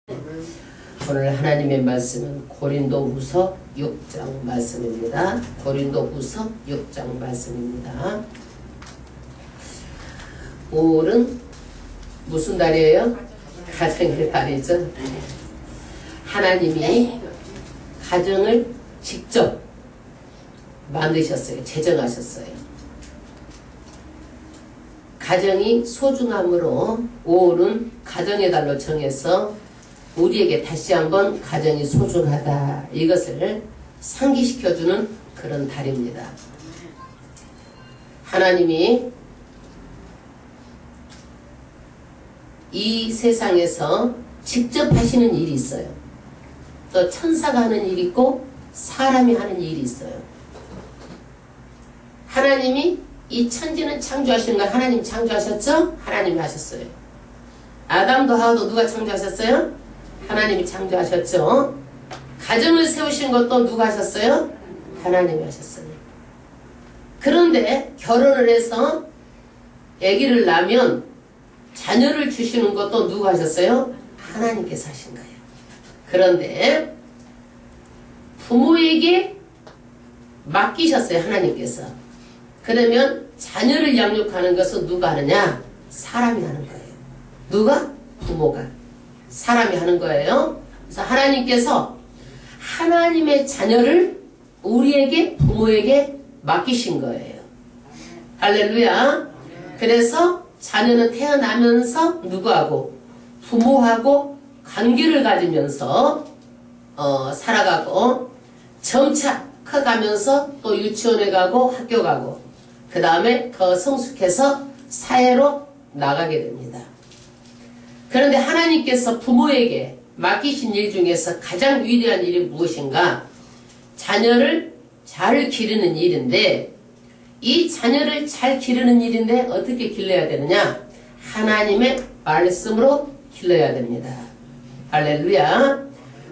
오늘 하나님의 말씀은 고린도후서 6장 말씀입니다. 고린도후서 6장 말씀입니다. 5월은 무슨 달이에요? 가정의 달이죠. 하나님이 가정을 직접 만드셨어요. 제정하셨어요. 가정이 소중함으로 5월은 가정의 달로 정해서 우리에게 다시 한번 가정이 소중하다 이것을 상기시켜주는 그런 달입니다. 하나님이 이 세상에서 직접 하시는 일이 있어요. 또 천사가 하는 일이 있고 사람이 하는 일이 있어요. 하나님이 이 천지는 창조하시는 건 하나님 창조하셨죠? 하나님이 하셨어요. 아담도 하와도 누가 창조하셨어요? 하나님이 창조하셨죠. 가정을 세우신 것도 누가 하셨어요? 하나님이 하셨어요. 그런데 결혼을 해서 아기를 낳으면 자녀를 주시는 것도 누가 하셨어요? 하나님께서 하신 거예요. 그런데 부모에게 맡기셨어요. 하나님께서. 그러면 자녀를 양육하는 것은 누가 하느냐? 사람이 하는 거예요. 누가? 부모가. 사람이 하는 거예요. 그래서 하나님께서 하나님의 자녀를 우리에게 부모에게 맡기신 거예요. 할렐루야. 그래서 자녀는 태어나면서 누구하고? 부모하고 관계를 가지면서 살아가고 점차 커가면서 또 유치원에 가고 학교 가고 그 다음에 더 성숙해서 사회로 나가게 됩니다. 그런데 하나님께서 부모에게 맡기신 일 중에서 가장 위대한 일이 무엇인가? 자녀를 잘 기르는 일인데 이 자녀를 잘 기르는 일인데 어떻게 길러야 되느냐? 하나님의 말씀으로 길러야 됩니다. 할렐루야.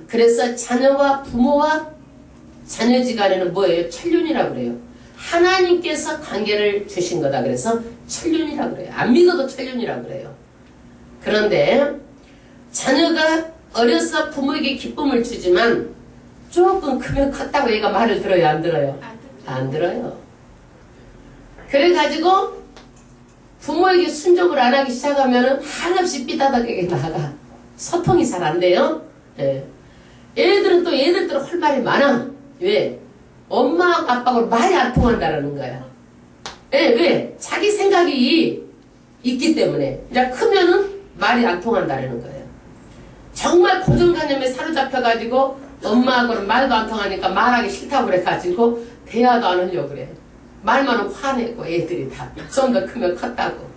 그래서 자녀와 부모와 자녀지간에는 뭐예요? 천륜이라고 그래요. 하나님께서 관계를 주신 거다. 그래서 천륜이라고 그래요. 안 믿어도 천륜이라고 그래요. 그런데 자녀가 어려서 부모에게 기쁨을 주지만 조금 크면 컸다고 얘가 말을 들어요? 안 들어요? 안 들어요. 그래가지고 부모에게 순종을 안 하기 시작하면 한없이 삐다닥하게 나가. 소통이 잘 안 돼요. 네. 얘들은 또 얘들대로 할 말이 많아. 왜? 엄마 아빠하고 말이 안 통한다라는 거야. 네, 왜? 자기 생각이 있기 때문에. 이제 크면은 말이 안 통한다라는 거예요. 정말 고정관념에 사로잡혀가지고 엄마하고는 말도 안 통하니까 말하기 싫다고 그래가지고 대화도 안 하려고 그래. 말만 하면 화내고 애들이 다 좀 더 크면 컸다고.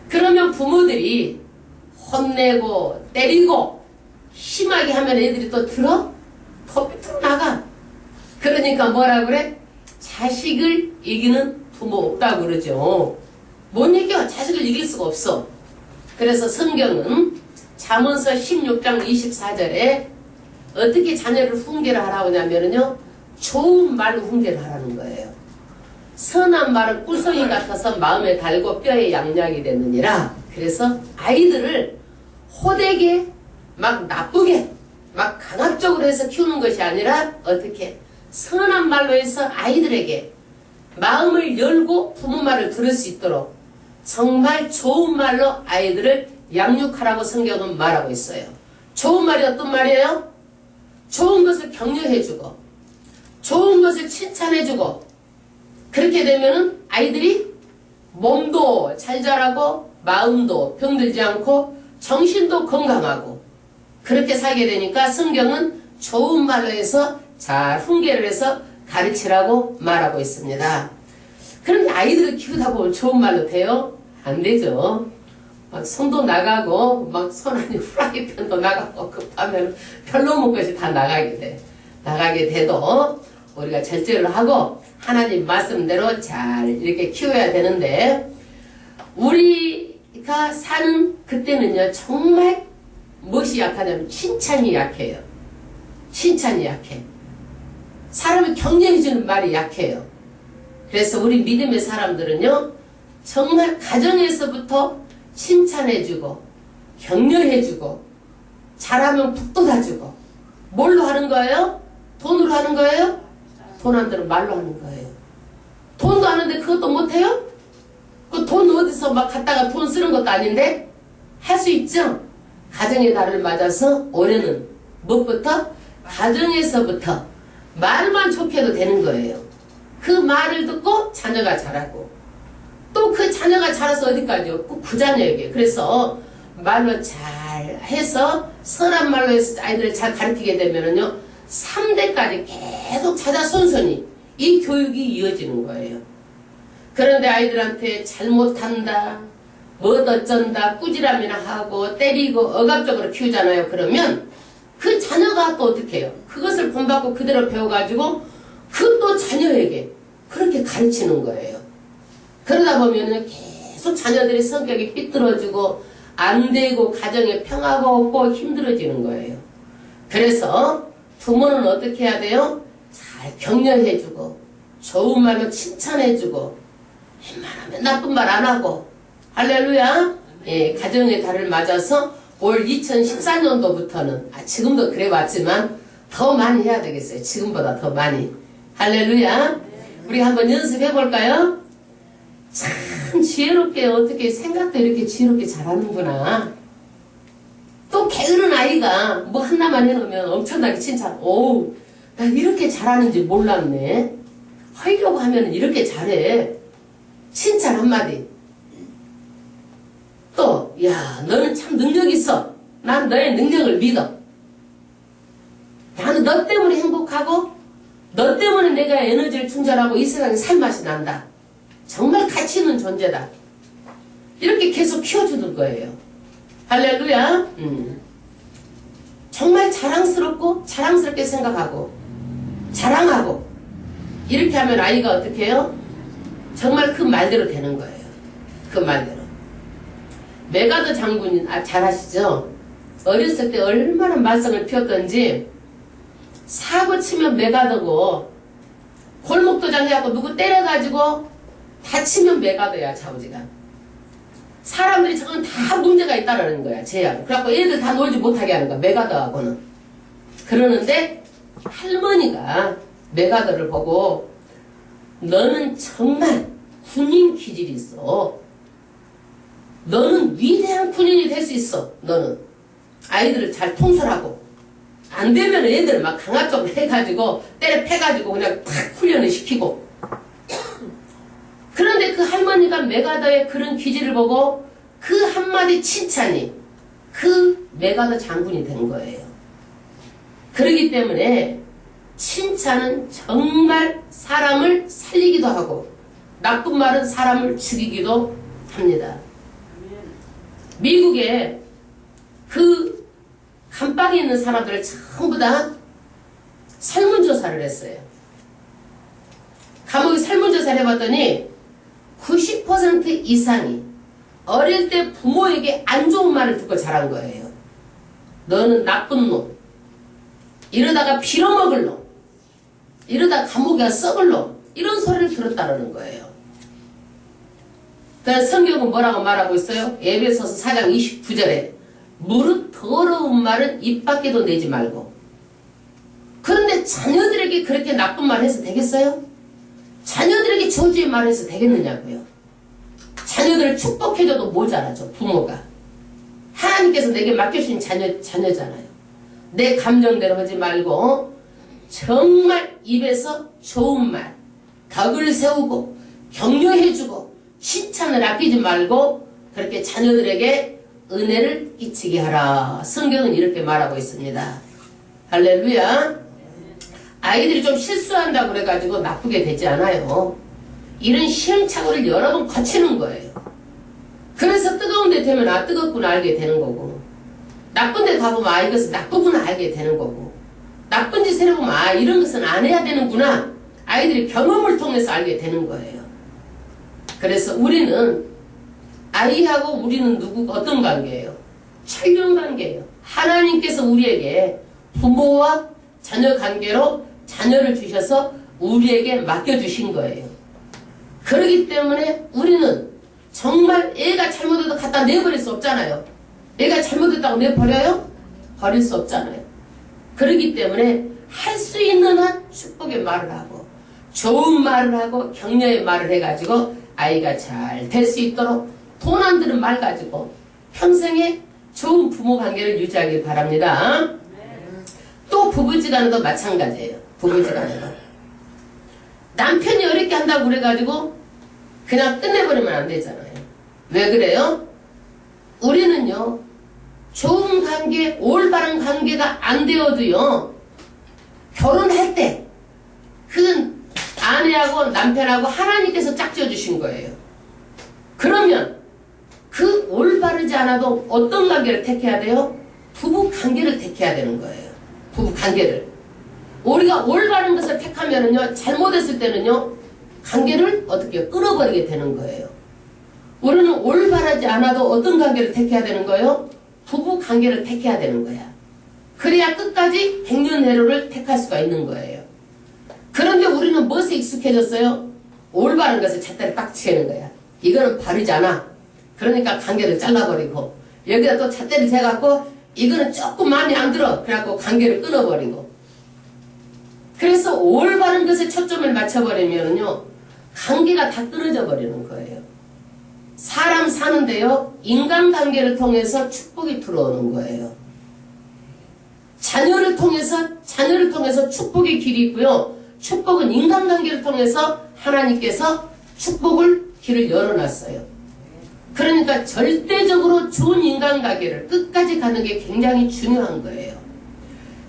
그러면 부모들이 혼내고 때리고 심하게 하면 애들이 또 들어? 더 밑으로 나가. 그러니까 뭐라 그래? 자식을 이기는 부모 없다고 그러죠. 못 이겨. 자식을 이길 수가 없어. 그래서 성경은 잠언서 16장 24절에 어떻게 자녀를 훈계를 하라고 하냐면요. 좋은 말로 훈계를 하라는 거예요. 선한 말은 꿀송이 같아서 마음에 달고 뼈에 양약이 되느니라. 그래서 아이들을 호되게 막 나쁘게 막 강압적으로 해서 키우는 것이 아니라 어떻게 선한 말로 해서 아이들에게 마음을 열고 부모 말을 들을 수 있도록 정말 좋은 말로 아이들을 양육하라고 성경은 말하고 있어요. 좋은 말이 어떤 말이에요? 좋은 것을 격려해주고 좋은 것을 칭찬해주고 그렇게 되면은 아이들이 몸도 잘 자라고 마음도 병들지 않고 정신도 건강하고 그렇게 살게 되니까 성경은 좋은 말로 해서 잘 훈계를 해서 가르치라고 말하고 있습니다. 그런데 아이들을 키우다 보면 좋은 말로 돼요? 안 되죠. 막 손도 나가고 막 손 안에 후라이팬도 나가고 급하면 별로 먹은 것이 다 나가게 돼. 나가게 돼도 우리가 절제를 하고 하나님 말씀대로 잘 이렇게 키워야 되는데 우리가 사는 그때는요 정말 무엇이 약하냐면 칭찬이 약해요. 칭찬이 약해. 사람을 격려해주는 말이 약해요. 그래서 우리 믿음의 사람들은요 정말 가정에서부터 칭찬해주고 격려해주고 잘하면 북도 다 주고. 뭘로 하는 거예요? 돈으로 하는 거예요? 돈 안 들으면 말로 하는 거예요. 돈도 하는데 그것도 못해요? 그 돈 어디서 막 갖다가 돈 쓰는 것도 아닌데 할 수 있죠? 가정의 달을 맞아서 올해는 무엇부터? 가정에서부터 말만 좋게 해도 되는 거예요. 그 말을 듣고 자녀가 자라고 또 그 자녀가 자라서 어디까지요? 꼭 그 자녀에게. 그래서 말로 잘 해서 선한 말로 해서 아이들을 잘 가르치게 되면은요 3대까지 계속 자자손손이 이 교육이 이어지는 거예요. 그런데 아이들한테 잘못한다 뭐 어쩐다 꾸지람이나 하고 때리고 억압적으로 키우잖아요. 그러면 그 자녀가 또 어떻게 해요? 그것을 본받고 그대로 배워가지고 그 또 자녀에게 그렇게 가르치는 거예요. 그러다 보면 계속 자녀들의 성격이 삐뚤어지고 안 되고 가정에 평화가 없고 힘들어지는 거예요. 그래서 부모는 어떻게 해야 돼요? 잘 격려해주고 좋은 말로 칭찬해주고 웬만하면 나쁜 말 안 하고 할렐루야. 예, 가정의 달을 맞아서 올 2014년도부터는 지금도 그래 왔지만 더 많이 해야 되겠어요. 지금보다 더 많이. 할렐루야. 우리 한번 연습해 볼까요? 참 지혜롭게 어떻게 생각도 이렇게 지혜롭게 잘하는구나. 또 게으른 아이가 뭐 하나만 해놓으면 엄청나게 칭찬. 오, 나 이렇게 잘하는지 몰랐네. 하려고 하면 이렇게 잘해. 칭찬 한마디. 또 야 너는 참 능력 있어. 난 너의 능력을 믿어. 나는 너 때문에 행복하고 너 때문에 내가 에너지를 충전하고 이 세상에 살맛이 난다. 정말 가치 있는 존재다. 이렇게 계속 키워주는 거예요. 할렐루야. 정말 자랑스럽고 자랑스럽게 생각하고 자랑하고 이렇게 하면 아이가 어떻게 해요? 정말 그 말대로 되는 거예요. 그 말대로. 메가더 장군이 잘 아시죠? 어렸을 때 얼마나 말썽을 피웠던지 사고 치면 메가더고 골목도장 해갖고 누구 때려가지고 다치면 메가더야 자우지가. 사람들이 저건 다 문제가 있다라는 거야. 제약. 그래갖고 애들 다 놀지 못하게 하는 거야. 메가더하고는. 그러는데 할머니가 메가더를 보고 너는 정말 군인 기질이 있어. 너는 위대한 군인이 될 수 있어. 너는 아이들을 잘 통솔하고 안 되면 애들 막 강압 쪽으로 해가지고 때려 패가지고 그냥 탁 훈련을 시키고. 그런데 그 할머니가 메가더의 그런 기질을 보고 그 한마디 칭찬이 그 메가더 장군이 된 거예요. 그렇기 때문에 칭찬은 정말 사람을 살리기도 하고 나쁜 말은 사람을 죽이기도 합니다. 미국에 그 감방에 있는 사람들을 전부 다 설문조사를 했어요. 감옥에 설문조사를 해봤더니 90% 이상이 어릴 때 부모에게 안 좋은 말을 듣고 자란 거예요. 너는 나쁜 놈, 이러다가 빌어먹을 놈, 이러다 감옥에 썩을 놈, 이런 소리를 들었다는 거예요. 그래서 성경은 뭐라고 말하고 있어요? 에베소서 4장 29절에 무릇 더러운 말은 입 밖에도 내지 말고. 그런데 자녀들에게 그렇게 나쁜 말 해서 되겠어요? 자녀들에게 저주의 말 해서 되겠느냐고요. 자녀들을 축복해줘도 모자라죠. 부모가. 하나님께서 내게 맡겨주신 자녀잖아요. 내 감정대로 하지 말고 정말 입에서 좋은 말, 덕을 세우고 격려해주고 칭찬을 아끼지 말고 그렇게 자녀들에게 은혜를 끼치게 하라. 성경은 이렇게 말하고 있습니다. 할렐루야. 아이들이 좀 실수한다고 그래가지고 나쁘게 되지 않아요. 이런 시행착오를 여러 번 거치는 거예요. 그래서 뜨거운 데 되면 아 뜨겁구나 알게 되는 거고 나쁜 데 가보면 아 이것은 나쁘구나 알게 되는 거고 나쁜 짓 해보면 아 이런 것은 안 해야 되는구나 아이들이 경험을 통해서 알게 되는 거예요. 그래서 우리는 아이하고 우리는 어떤 관계예요? 혈연 관계예요. 하나님께서 우리에게 부모와 자녀 관계로 자녀를 주셔서 우리에게 맡겨주신 거예요. 그렇기 때문에 우리는 정말 애가 잘못해도 갖다 내버릴 수 없잖아요. 애가 잘못했다고 내버려요? 버릴 수 없잖아요. 그렇기 때문에 할 수 있는 한 축복의 말을 하고 좋은 말을 하고 격려의 말을 해가지고 아이가 잘 될 수 있도록 돈 안 드는 말 가지고 평생에 좋은 부모 관계를 유지하길 바랍니다. 또 부부지간에도 마찬가지예요. 부부지간에도 남편이 어렵게 한다고 그래가지고 그냥 끝내버리면 안 되잖아요. 왜 그래요? 우리는요 좋은 관계, 올바른 관계가 안 되어도요 결혼할 때 그 아내하고 남편하고 하나님께서 짝지어 주신 거예요. 그러면 그 올바르지 않아도 어떤 관계를 택해야 돼요? 부부 관계를 택해야 되는 거예요. 부부 관계를. 우리가 올바른 것을 택하면은요, 잘못했을 때는요, 관계를 어떻게 끊어버리게 되는 거예요. 우리는 올바르지 않아도 어떤 관계를 택해야 되는 거예요? 부부 관계를 택해야 되는 거야. 그래야 끝까지 백년해로를 택할 수가 있는 거예요. 그런데 우리는 무엇에 익숙해졌어요? 올바른 것을 잣대를 딱 치는 거야. 이거는 바르지 않아. 그러니까 관계를 잘라버리고 여기다 또 잣대를 재갖고 이거는 조금 마음에 안 들어. 그래갖고 관계를 끊어버리고. 그래서 올바른 것에 초점을 맞춰버리면요 관계가 다 끊어져 버리는 거예요. 사람 사는데요 인간관계를 통해서 축복이 들어오는 거예요. 자녀를 통해서 축복의 길이 있고요. 축복은 인간관계를 통해서 하나님께서 축복을 길을 열어놨어요. 그러니까 절대적으로 좋은 인간관계를 끝까지 가는 게 굉장히 중요한 거예요.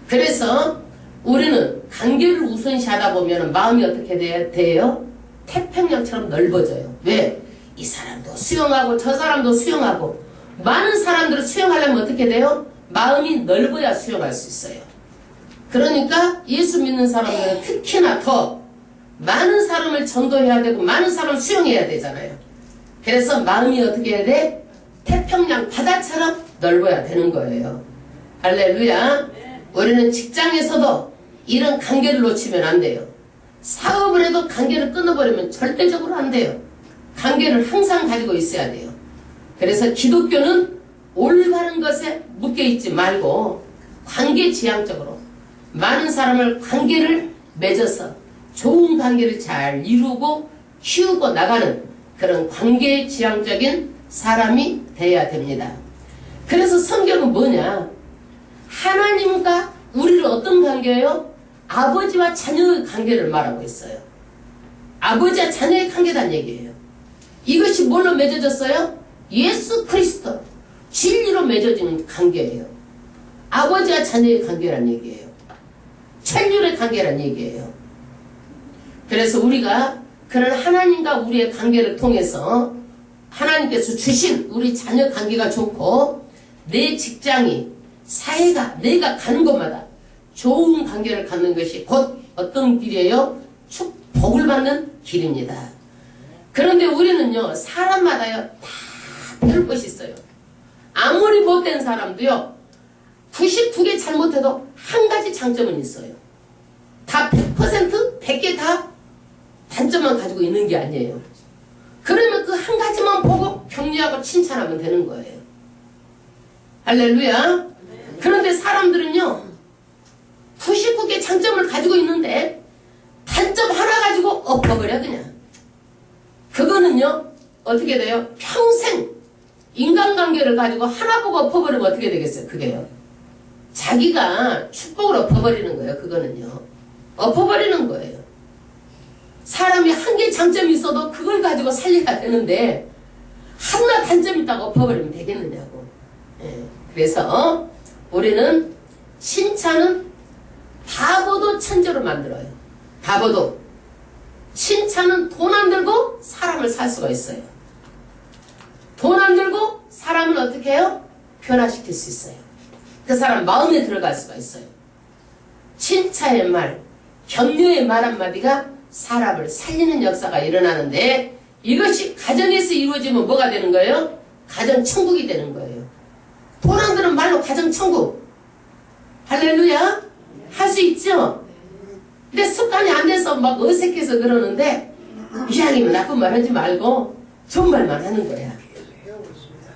그래서 우리는 관계를 우선시하다 보면 마음이 어떻게 돼요? 태평양처럼 넓어져요. 왜? 이 사람도 수용하고 저 사람도 수용하고 많은 사람들을 수용하려면 어떻게 돼요? 마음이 넓어야 수용할 수 있어요. 그러니까 예수 믿는 사람들은 특히나 더 많은 사람을 전도해야 되고 많은 사람을 수용해야 되잖아요. 그래서 마음이 어떻게 해야 돼? 태평양 바다처럼 넓어야 되는 거예요. 할렐루야. 우리는 직장에서도 이런 관계를 놓치면 안 돼요. 사업을 해도 관계를 끊어버리면 절대적으로 안 돼요. 관계를 항상 가지고 있어야 돼요. 그래서 기독교는 올바른 것에 묶여있지 말고 관계지향적으로 많은 사람을 관계를 맺어서 좋은 관계를 잘 이루고 키우고 나가는 그런 관계지향적인 사람이 돼야 됩니다. 그래서 성경은 뭐냐? 하나님과 우리를 어떤 관계예요? 아버지와 자녀의 관계를 말하고 있어요. 아버지와 자녀의 관계란 얘기예요. 이것이 뭘로 맺어졌어요? 예수 그리스도 진리로 맺어진 관계예요. 아버지와 자녀의 관계란 얘기예요. 천륜의 관계란 얘기예요. 그래서 우리가 그런 하나님과 우리의 관계를 통해서 하나님께서 주신 우리 자녀 관계가 좋고 내 직장이 사회가 내가 가는 곳마다 좋은 관계를 갖는 것이 곧 어떤 길이에요? 축복을 받는 길입니다. 그런데 우리는요 사람마다요 다 배울 것이 있어요. 아무리 못된 사람도요 99개 잘못해도 한 가지 장점은 있어요. 다 100% 100개 다 단점만 가지고 있는 게 아니에요. 그러면 그 한 가지만 보고 격려하고 칭찬하면 되는 거예요. 할렐루야. 그런데 사람들은요 99개 장점을 가지고 있는데 단점 하나 가지고 엎어버려 그냥. 그거는요 어떻게 돼요? 평생 인간관계를 가지고 하나 보고 엎어버리면 어떻게 되겠어요? 그게요 자기가 축복을 엎어버리는 거예요. 그거는요 엎어버리는 거예요. 사람이 한 개 장점이 있어도 그걸 가지고 살려야 되는데 하나 단점이 있다고 엎어버리면 되겠느냐고. 그래서 우리는 칭찬은 바보도 천재로 만들어요. 바보도. 칭찬은 돈 안 들고 사람을 살 수가 있어요. 돈 안 들고 사람을 어떻게 해요? 변화시킬 수 있어요. 그 사람 마음에 들어갈 수가 있어요. 칭찬의 말, 격려의 말 한마디가 사람을 살리는 역사가 일어나는데 이것이 가정에서 이루어지면 뭐가 되는 거예요? 가정천국이 되는 거예요. 돈 안 드는 말로 가정천국. 할렐루야. 할 수 있죠? 근데 습관이 안 돼서 막 어색해서 그러는데 이왕이면 나쁜 말 하지 말고 좋은 말만 하는 거야.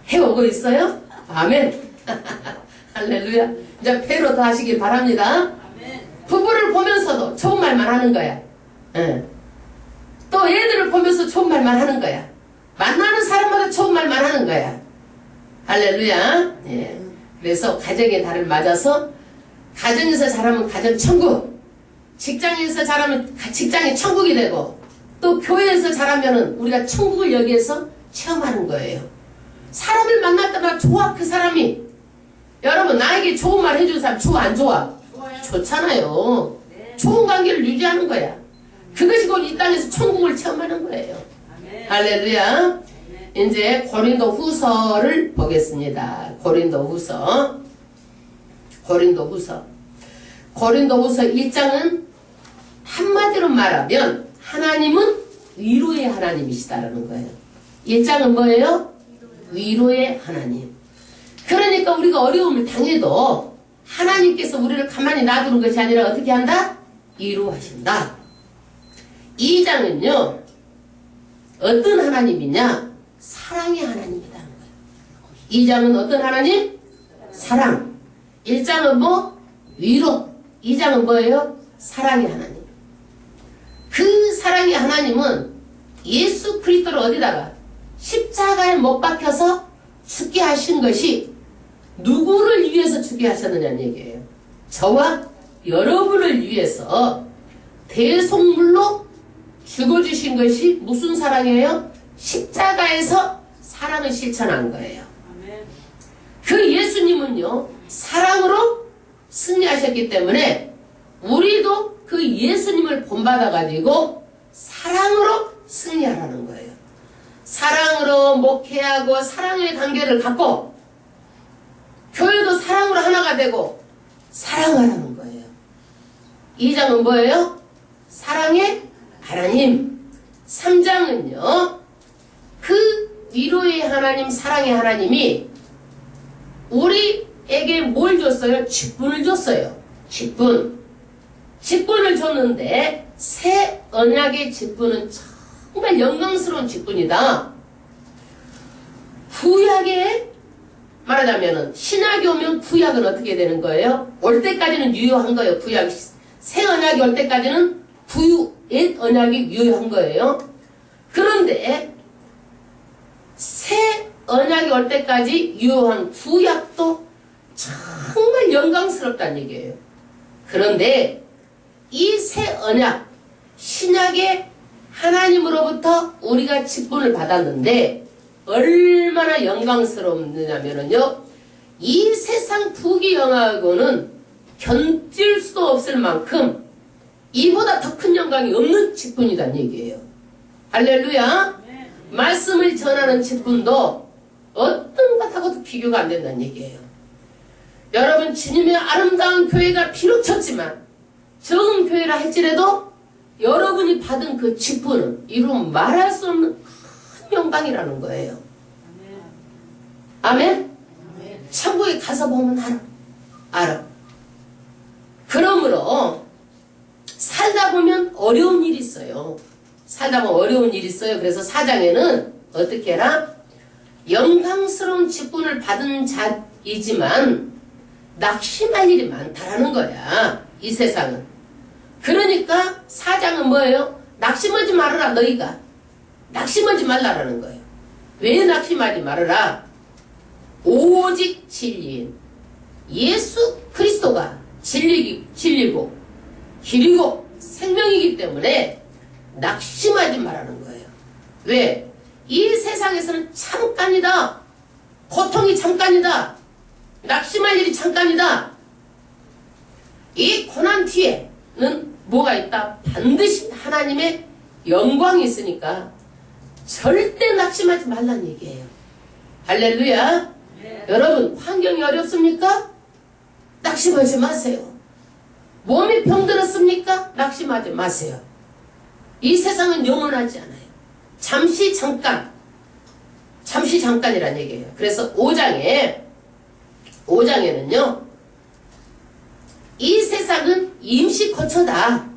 해오고 있어요? 아멘. 할렐루야. 이제 배로 더 하시길 바랍니다. 부부를 보면서도 좋은 말만 하는 거야. 예. 또 애들을 보면서 좋은 말만 하는 거야. 만나는 사람마다 좋은 말만 하는 거야. 할렐루야. 예. 그래서 가정의 달을 맞아서 가정에서 잘하면 가정 천국, 직장에서 잘하면 직장이 천국이 되고, 또 교회에서 잘하면은 우리가 천국을 여기에서 체험하는 거예요. 사람을 만날 때마다 좋아. 그 사람이 여러분 나에게 좋은 말 해주는 사람 좋아 안 좋아? 좋아요. 좋잖아요. 네. 좋은 관계를 유지하는 거야. 그것이 곧 이 땅에서 천국을 체험하는 거예요. 아멘. 할렐루야. 네. 이제 고린도 후서를 보겠습니다. 고린도 후서 1장은 한마디로 말하면 하나님은 위로의 하나님이시다라는 거예요. 1장은 뭐예요? 위로의 하나님. 그러니까 우리가 어려움을 당해도 하나님께서 우리를 가만히 놔두는 것이 아니라 어떻게 한다? 위로하신다. 2장은요 어떤 하나님이냐? 사랑의 하나님이라는 거예요. 2장은 어떤 하나님? 사랑. 1장은 뭐? 위로. 2장은 뭐예요? 사랑의 하나님. 그 사랑의 하나님은 예수 그리스도를 어디다가? 십자가에 못 박혀서 죽게 하신 것이 누구를 위해서 죽게 하셨느냐는 얘기예요. 저와 여러분을 위해서 대속물로 죽어주신 것이 무슨 사랑이에요? 십자가에서 사랑을 실천한 거예요. 그 예수님은요 사랑으로 승리하셨기 때문에 우리도 그 예수님을 본받아가지고 사랑으로 승리하라는 거예요. 사랑으로 목회하고 사랑의 관계를 갖고 교회도 사랑으로 하나가 되고 사랑하라는 거예요. 2장은 뭐예요? 사랑의 하나님. 3장은요 그 위로의 하나님, 사랑의 하나님이 우리에게 뭘 줬어요? 직분을 줬어요. 직분을 줬는데 새 언약의 직분은 정말 영광스러운 직분이다. 구약에 말하자면은 신약이 오면 구약은 어떻게 되는 거예요? 올 때까지는 유효한 거예요. 구약 새 언약이 올 때까지는 옛 언약이 유효한 거예요. 그런데 새 언약이 올 때까지 유효한 구약도 정말 영광스럽다는 얘기예요. 그런데 이 새 언약 신약의 하나님으로부터 우리가 직분을 받았는데 얼마나 영광스럽느냐면요 이 세상 부귀영화하고는 견딜 수도 없을 만큼 이보다 더 큰 영광이 없는 직분이란 얘기예요. 할렐루야. 말씀을 전하는 직분도 어떤 것하고도 비교가 안 된다는 얘기예요. 여러분 주님의 아름다운 교회가 비록 적지만 적은 교회라 할지라도 여러분이 받은 그 직분은 이루 말할 수 없는 큰 영광이라는 거예요. 아멘? 천국에 가서 보면 알아. 그러므로 살다 보면 어려운 일이 있어요. 그래서 4장에는 어떻게 해라? 영광스러운 직분을 받은 자이지만 낙심할 일이 많다라는 거야. 이 세상은. 그러니까 4장은 뭐예요? 낙심하지 말아라 너희가. 낙심하지 말라라는 거예요. 왜 낙심하지 말아라? 오직 진리인 예수 그리스도가 진리고 길이고 생명이기 때문에 낙심하지 말라는 거예요. 왜? 이 세상에서는 잠깐이다. 고통이 잠깐이다. 낙심할 일이 잠깐이다. 이 고난 뒤에는 뭐가 있다? 반드시 하나님의 영광이 있으니까 절대 낙심하지 말라는 얘기예요. 할렐루야. 네. 여러분 환경이 어렵습니까? 낙심하지 마세요. 몸이 병들었습니까? 낙심하지 마세요. 이 세상은 영원하지 않아요. 잠시 잠깐이란 얘기예요. 그래서 5장에는요 이 세상은 임시 거처다.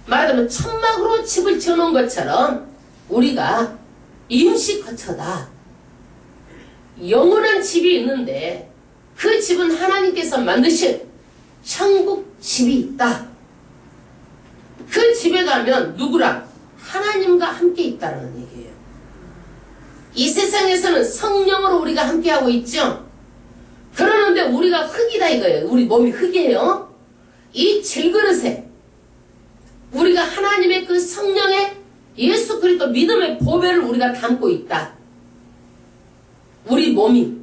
말하자면 천막으로 집을 지어놓은 것처럼 우리가 임시 거처다. 영원한 집이 있는데 그 집은 하나님께서 만드신 천국 집이 있다. 그 집에 가면 누구랑? 하나님과 함께 있다는 얘기예요. 이 세상에서는 성령으로 우리가 함께하고 있죠. 그러는데 우리가 흙이다 이거예요. 우리 몸이 흙이에요. 이 질그릇에 우리가 하나님의 그 성령의 예수 그리스도 믿음의 보배를 우리가 담고 있다. 우리 몸이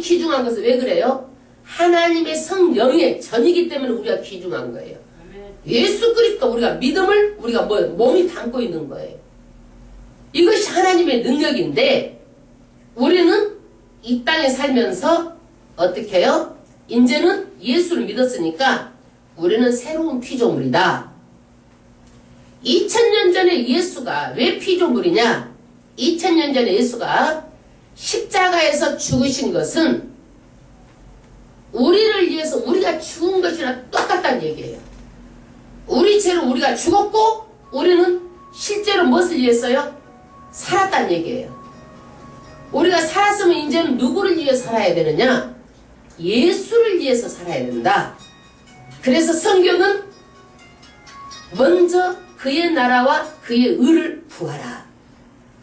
귀중한 것은 왜 그래요? 하나님의 성령의 전이기 때문에 우리가 귀중한 거예요. 예수 그리스도 우리가 믿음을 우리가 몸이 담고 있는 거예요. 이것이 하나님의 능력인데 우리는 이 땅에 살면서 어떻게 해요? 이제는 예수를 믿었으니까 우리는 새로운 피조물이다. 2000년 전에 예수가 왜 피조물이냐? 2000년 전에 예수가 십자가에서 죽으신 것은 우리를 위해서 우리가 죽은 것이랑 똑같다는 얘기예요. 우리 죄로 우리가 죽었고 우리는 실제로 무엇을 위해서요? 살았다는 얘기예요. 우리가 살았으면 이제는 누구를 위해 살아야 되느냐? 예수를 위해서 살아야 된다. 그래서 성경은 먼저 그의 나라와 그의 의를 구하라.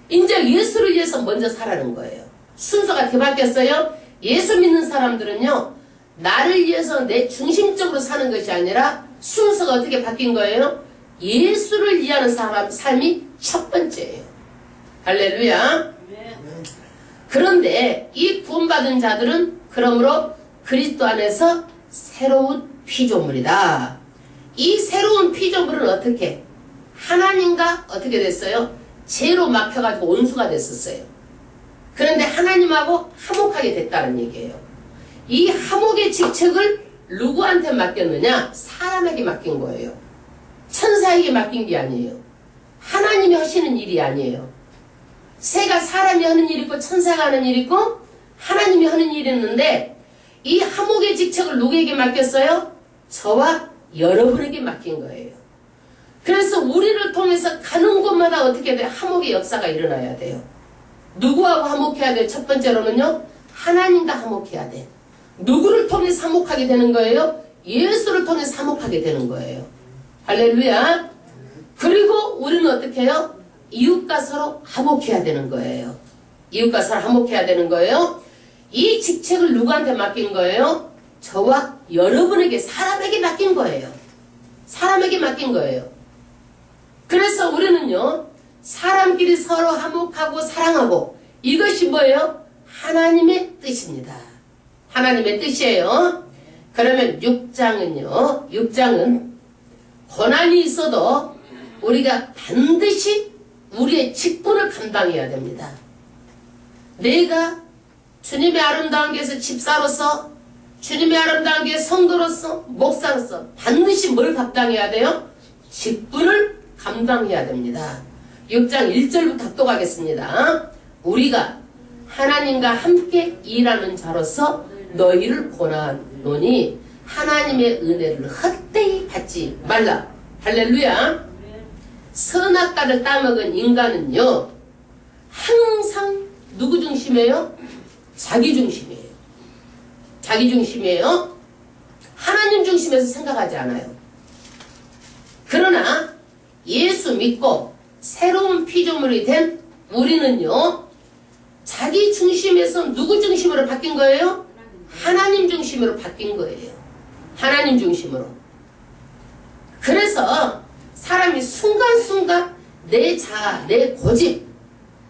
이제 예수를 위해서 먼저 살아는 거예요. 순서가 어떻게 바뀌었어요? 예수 믿는 사람들은요, 나를 위해서 내 중심적으로 사는 것이 아니라 순서가 어떻게 바뀐 거예요? 예수를 위하는 삶이 첫 번째예요. 할렐루야. 그런데 이 구원받은 자들은 그러므로 그리스도 안에서 새로운 피조물이다. 이 새로운 피조물은 어떻게? 하나님과 어떻게 됐어요? 죄로 막혀가지고 온수가 됐었어요. 그런데 하나님하고 화목하게 됐다는 얘기예요. 이 화목의 직책을 누구한테 맡겼느냐? 사람에게 맡긴 거예요. 천사에게 맡긴 게 아니에요. 하나님이 하시는 일이 아니에요. 새가 사람이 하는 일이 있고 천사가 하는 일이 있고 하나님이 하는 일이 있는데 이 화목의 직책을 누구에게 맡겼어요? 저와 여러분에게 맡긴 거예요. 그래서 우리를 통해서 가는 곳마다 어떻게 돼요? 화목의 역사가 일어나야 돼요. 누구하고 화목해야 돼요? 첫 번째로는요, 하나님과 화목해야 돼. 누구를 통해서 화목하게 되는 거예요? 예수를 통해서 화목하게 되는 거예요. 할렐루야. 그리고 우리는 어떻게 해요? 이웃과 서로 화목해야 되는 거예요. 이웃과 서로 화목해야 되는 거예요. 이 직책을 누구한테 맡긴 거예요? 저와 여러분에게, 사람에게 맡긴 거예요. 사람에게 맡긴 거예요. 그래서 우리는요, 사람끼리 서로 화목하고 사랑하고, 이것이 뭐예요? 하나님의 뜻입니다. 하나님의 뜻이에요. 그러면 6장은요, 6장은 고난이 있어도 우리가 반드시 우리의 직분을 감당해야 됩니다. 내가 주님의 아름다운 교회에서 집사로서, 주님의 아름다운 교회 성도로서, 목사로서 반드시 뭘 감당해야 돼요? 직분을 감당해야 됩니다. 6장 1절부터 또 가겠습니다. 우리가 하나님과 함께 일하는 자로서 너희를 권하노니 하나님의 은혜를 헛되이 받지 말라. 할렐루야. 선악과를 따먹은 인간은요, 항상 누구 중심이에요? 자기 중심이에요. 자기 중심이에요. 하나님 중심에서 생각하지 않아요. 그러나 예수 믿고 새로운 피조물이 된 우리는요, 자기 중심에서 누구 중심으로 바뀐 거예요? 하나님 중심으로 바뀐 거예요. 하나님 중심으로. 그래서 사람이 순간순간 내 자아, 내 고집,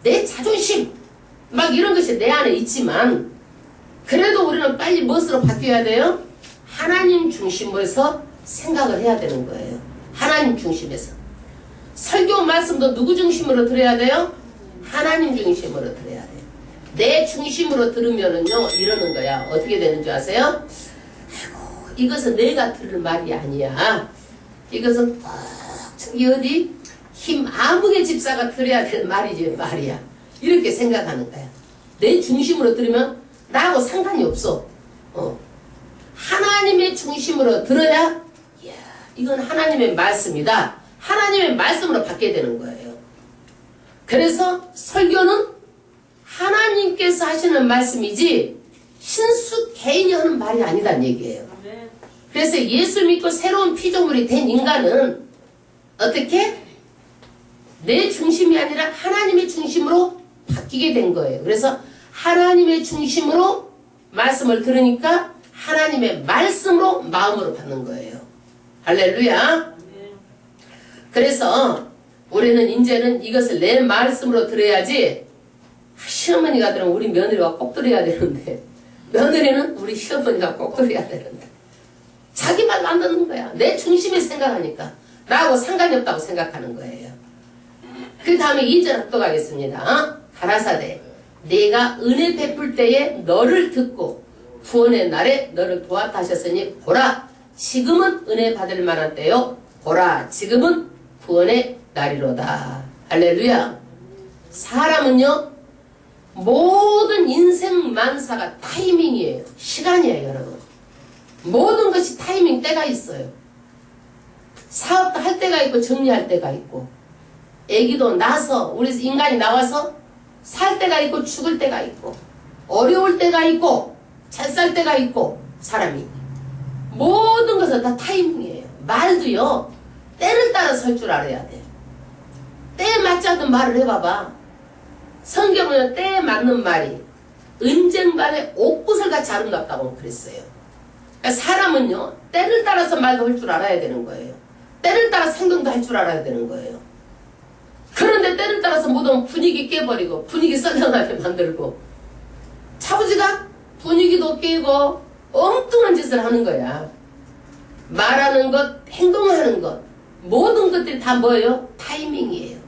내 자존심 막 이런 것이 내 안에 있지만 그래도 우리는 빨리 무엇으로 바뀌어야 돼요? 하나님 중심에서 생각을 해야 되는 거예요. 하나님 중심에서. 설교 말씀도 누구 중심으로 들어야 돼요? 하나님 중심으로 들어야 돼요. 내 중심으로 들으면은요, 이러는 거야. 어떻게 되는 줄 아세요? 아이고, 이것은 내가 들을 말이 아니야. 이것은 꼭 저기 어디 힘 아무개 집사가 들어야 될 말이지 말이야. 이렇게 생각하는 거야. 내 중심으로 들으면 나하고 상관이 없어. 하나님의 중심으로 들어야, 이야, 이건 하나님의 말씀이다. 하나님의 말씀으로 받게 되는 거예요. 그래서 설교는 하나님께서 하시는 말씀이지 신수 개인이 하는 말이 아니란 얘기예요. 그래서 예수 믿고 새로운 피조물이 된 인간은 어떻게? 내 중심이 아니라 하나님의 중심으로 바뀌게 된 거예요. 그래서 하나님의 중심으로 말씀을 들으니까 하나님의 말씀으로 마음으로 받는 거예요. 할렐루야. 그래서 우리는 이제는 이것을 내 말씀으로 들어야지, 시어머니가 들으면 우리 며느리가 꼭 들어야 되는데, 며느리는 우리 시어머니가 꼭 들어야 되는데, 자기 말로 안 듣는 거야. 내 중심에 생각하니까 나하고 상관이 없다고 생각하는 거예요. 그 다음에 2절 합독하겠습니다. 가라사대 내가 은혜 베풀 때에 너를 듣고 구원의 날에 너를 도왔다 하셨으니 보라 지금은 은혜 받을 만한 때요 보라 지금은 구원의 날이로다. 할렐루야. 사람은요 모든 인생 만사가 타이밍이에요. 시간이에요. 여러분 모든 것이 타이밍 때가 있어요. 사업도 할 때가 있고 정리할 때가 있고, 애기도 나서 우리 인간이 나와서 살 때가 있고 죽을 때가 있고, 어려울 때가 있고 잘 살 때가 있고, 사람이 모든 것은 다 타이밍이에요. 말도요 때를 따라서 할 줄 알아야 돼요. 때에 맞지 않는 말을 해봐봐. 성경은 때에 맞는 말이 은쟁반의 옥구슬같이 아름답다고 그랬어요. 그러니까 사람은요 때를 따라서 말도 할 줄 알아야 되는 거예요. 때를 따라서 행동도 할 줄 알아야 되는 거예요. 그런데 때를 따라서 못하면 분위기 깨버리고 분위기 썰렁하게 만들고, 차부지가 분위기도 깨고 엉뚱한 짓을 하는 거야. 말하는 것, 행동하는 것, 모든 것들이 다 뭐예요? 타이밍이에요.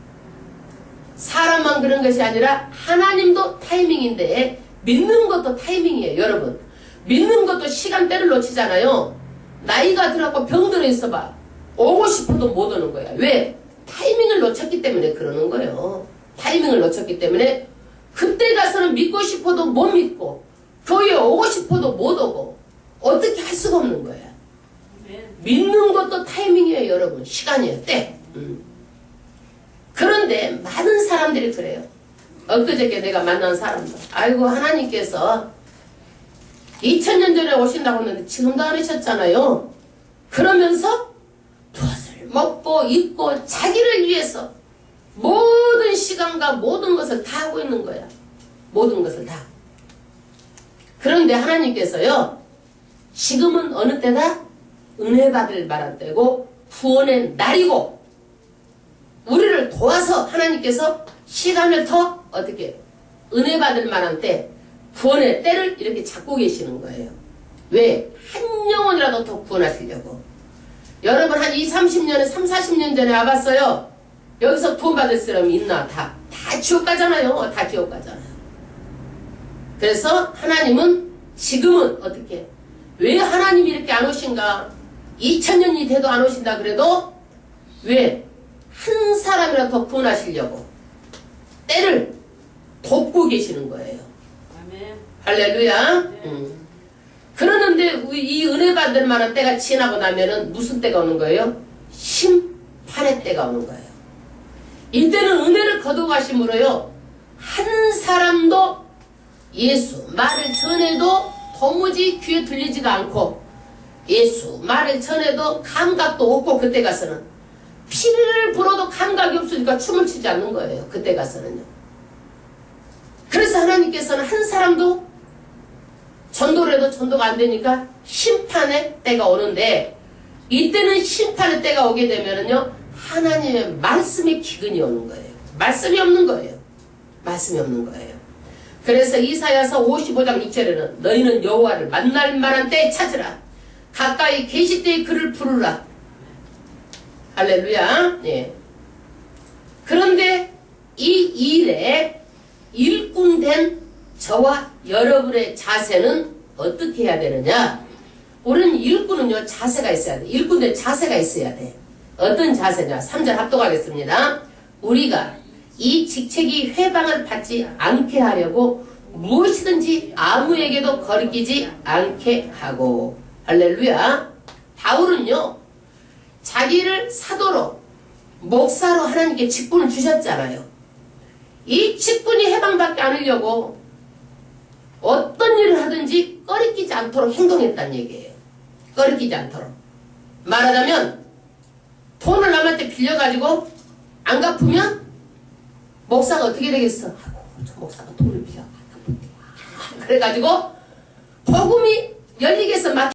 사람만 그런 것이 아니라 하나님도 타이밍인데 믿는 것도 타이밍이에요. 여러분 믿는 것도 시간대를 놓치잖아요. 나이가 들어갖고 병들어 있어봐. 오고 싶어도 못 오는 거야. 왜? 타이밍을 놓쳤기 때문에 그러는 거예요. 타이밍을 놓쳤기 때문에 그때 가서는 믿고 싶어도 못 믿고 교회에 오고 싶어도 못 오고 어떻게 할 수가 없는 거야. 믿는 것도 타이밍이에요. 여러분 시간이에요. 때. 그런데 많은 사람들이 그래요. 엊그저께 내가 만난 사람들, 아이고 하나님께서 2000년 전에 오신다고 했는데 지금도 안 오셨잖아요. 그러면서 무엇을 먹고 입고 자기를 위해서 모든 시간과 모든 것을 다 하고 있는 거야. 모든 것을 다. 그런데 하나님께서요 지금은 어느 때다? 은혜 받을 만한 때고 구원의 날이고, 우리를 도와서 하나님께서 시간을 더 어떻게 은혜 받을 만한 때, 구원의 때를 이렇게 잡고 계시는 거예요. 왜? 한 영혼이라도 더 구원하시려고. 여러분 한 20, 30년에 30, 40년 전에 와봤어요. 여기서 구원 받을 사람이 있나? 다 지옥 가잖아요. 다 지옥 가잖아요. 그래서 하나님은 지금은 어떻게? 왜 하나님이 이렇게 안 오신가? 2000년이 돼도 안 오신다 그래도 왜? 한 사람이라도 더 구원하시려고 때를 돕고 계시는 거예요. 아멘. 할렐루야. 그러는데 이 은혜 받을 만한 때가 지나고 나면은 무슨 때가 오는 거예요? 심판의 때가 오는 거예요. 이때는 은혜를 거두고 가심으로요 한 사람도 예수 말을 전해도 도무지 귀에 들리지가 않고, 예수 말을 전해도 감각도 없고, 그때 가서는 피를 불어도 감각이 없으니까 춤을 추지 않는 거예요. 그때 가서는요. 그래서 하나님께서는 한 사람도 전도를 해도 전도가 안 되니까 심판의 때가 오는데, 이때는 심판의 때가 오게 되면은요 하나님의 말씀의 기근이 오는 거예요. 말씀이 없는 거예요. 말씀이 없는 거예요. 그래서 이사야서 55장 6절에는 너희는 여호와를 만날 만한 때에 찾으라. 가까이 계실 때에 그를 부르라. 할렐루야. 예. 그런데 이 일에 일꾼된 저와 여러분의 자세는 어떻게 해야 되느냐? 우리는 일꾼은요 자세가 있어야 돼. 일꾼된 자세가 있어야 돼. 어떤 자세냐? 3절 합독하겠습니다. 우리가 이 직책이 회방을 받지 않게 하려고 무엇이든지 아무에게도 거리끼지 않게 하고. 할렐루야. 바울은요 자기를 사도로 목사로 하나님께 직분을 주셨잖아요. 이 직분이 해방받지 않으려고 어떤 일을 하든지 않도록 행동했다는 얘기예요. 꺼리끼지 않도록. 말하자면 돈을 남한테 빌려가지고 안 갚으면 목사가 어떻게 되겠어? 아이고 저 목사가 돈을 빌려 갚을게. 그래가지고 복음이 열리게 해서 막